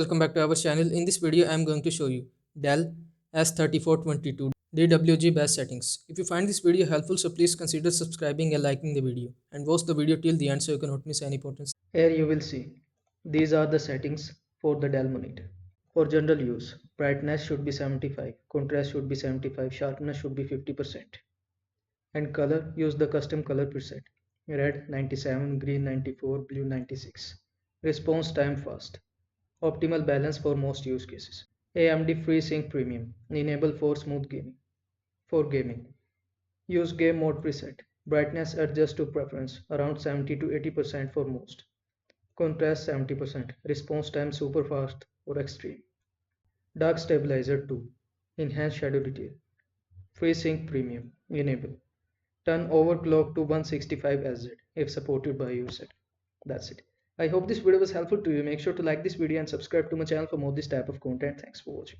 Welcome back to our channel. In this video, I am going to show you Dell S3422 DWG Best Settings. If you find this video helpful, so please consider subscribing and liking the video and watch the video till the end so you cannot miss any important. Here you will see these are the settings for the Dell monitor. For general use, brightness should be 75, contrast should be 75, sharpness should be 50%. And color, use the custom color preset. Red 97, green 94, blue 96. Response time fast. Optimal balance for most use cases. AMD FreeSync Premium, enable for smooth gaming. For gaming, use game mode preset. Brightness adjust to preference, around 70 to 80% for most. Contrast 70%, response time super fast or extreme. Dark Stabilizer 2, enhance shadow detail. FreeSync Premium, enable. Turn overclock to 165 Hz if supported by your setting. That's it. I hope this video was helpful to you. Make sure to like this video and subscribe to my channel for more this type of content. Thanks for watching.